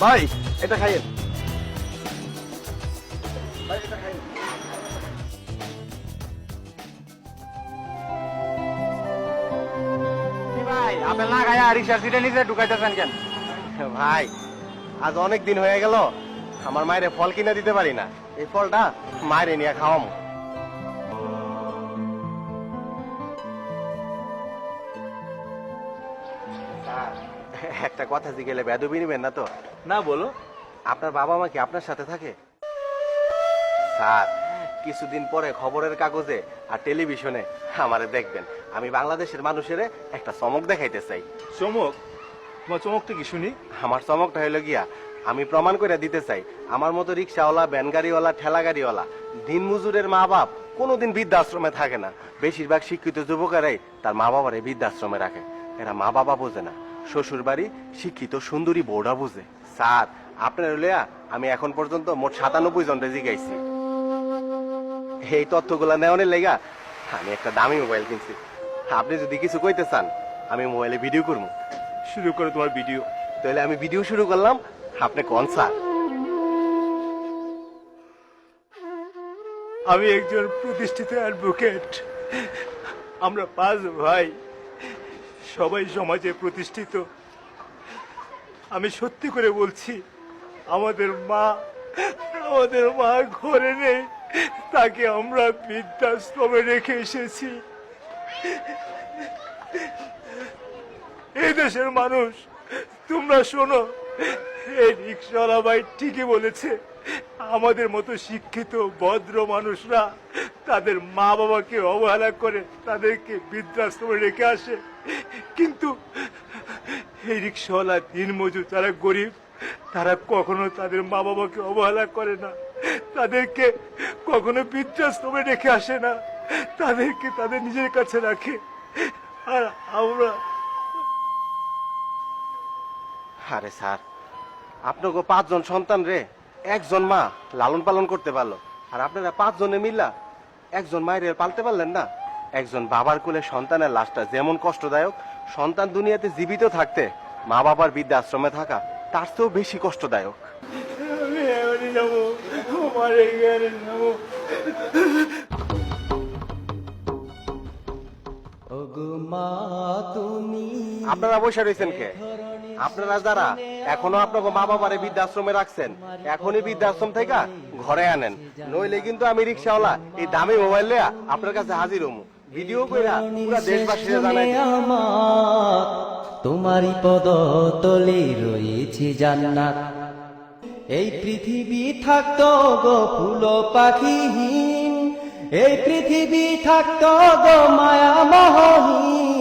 ভাই এটা খাইয়েন ভাই, এটা খাইয়েন। কি ভাই আপেল না খাইয়া রিক্সার সিটে নিচে ঢুকাইতেছেন কেন? ভাই আজ অনেক দিন হয়ে গেল আমার মায়ের ফল কিনে দিতে পারি না, এই ফলটা মায়ের নিয়ে খাওয়াম। একটা কথা জিগেলে বেদবি নিবেন না তো? না বলো। আপনার বাবা মা কি আপনার সাথে থাকে? স্যার কিছুদিন পরে খবরের কাগজে আর টেলিভিশনে আমারে দেখবেন। আমি বাংলাদেশের মানুষের একটা চমক দেখাইতে চাই। চমক? তোমার চমকটা কি শুনি? আমার চমকটা হইলো গিয়া আমি প্রমাণ করে দিতে চাই আমার মতো রিক্সাওয়ালা, ভ্যান গাড়িওয়ালা, ঠেলা গাড়িওয়ালা, দিন মজুরের মা বাপ কোনোদিন বৃদ্ধাশ্রমে থাকে না। বেশিরভাগ শিক্ষিত যুবকেরাই তার মা বাবারে বৃদ্ধাশ্রমে রাখে। এরা মা বাবা বোঝে না, শ্বশুর বাড়ি শিক্ষিত সুন্দরী বউরা বুঝে। স্যার আপনার লইয়া আমি এখন পর্যন্ত মোট 97 জন রেজি গাইছি। এই তথ্যগুলা নেওয়ার লেগা আমি একটা দামি মোবাইল কিনছি। আপনি যদি কিছু কইতে চান আমি মোবাইলে ভিডিও করবো। শুরু করো তোমার ভিডিও। তাহলে আমি ভিডিও শুরু করলাম, আপনি কোন স্যার? আমি একজন প্রতিষ্ঠিত অ্যাডভোকেট। আমরা 5 ভাই, সবাই সমাজে প্রতিষ্ঠিত। আমি সত্যি করে বলছি, আমাদের মা ঘরে নেই, তাকে আমরা বৃদ্ধাশ্রমে রেখে এসেছি। এই দেশের মানুষ তোমরা শোনো, এই রিক্সাওয়ালা ভাই ঠিকই বলেছে। আমাদের মতো শিক্ষিত ভদ্র মানুষরা তাদের মা বাবাকে অবহেলা করে তাদেরকে বৃদ্ধাশ্রমে রেখে আসে, কিন্তু এই রিক্সাওয়ালা দিনমজুর যারা গরিব তারা কখনো তাদের মা বাবাকে অবহেলা করে না, তাদেরকে কখনো বৃদ্ধাশ্রমে রেখে আসে না, তাদেরকে তাদের নিজের কাছে রাখে। আর আমরা আরে স্যার আপনাকে 5 জন সন্তান রে একজন মা লালন পালন করতে পারলো, আর আপনারা 5 জনে মিল্লা একজন মায়ের পালতে পারলেন না। একজন বাবার কোলে সন্তানের লাশটা যেমন কষ্টদায়ক, সন্তান দুনিয়াতে জীবিত থাকতে মা বাবার বৃদ্ধাশ্রমে থাকা তার চেয়েও বেশি কষ্টদায়ক। আমি এবারে যাবো, মারে গেলে যাবো। আপনারা বসে রয়েছেন কে? আপনারা যারা এখনো আপনাকে মা বাবারে বৃদ্ধাশ্রমে রাখছেন, এখনই বৃদ্ধাশ্রম থেকে ঘরে আনেন, নইলে কিন্তু আমি রিক্সাওয়ালা এই দামি মোবাইল লইয়া আপনার কাছে হাজির হমু, ভিডিও কইরা পুরো দেশবাসীকে জানাই দেব। তোমারই পদ তলে রয়েছে জান্নাত। এই পৃথিবী থাকতো গো ফুল পাখিহীন, এই পৃথিবী থাকতো গো মায়া মোহহীন।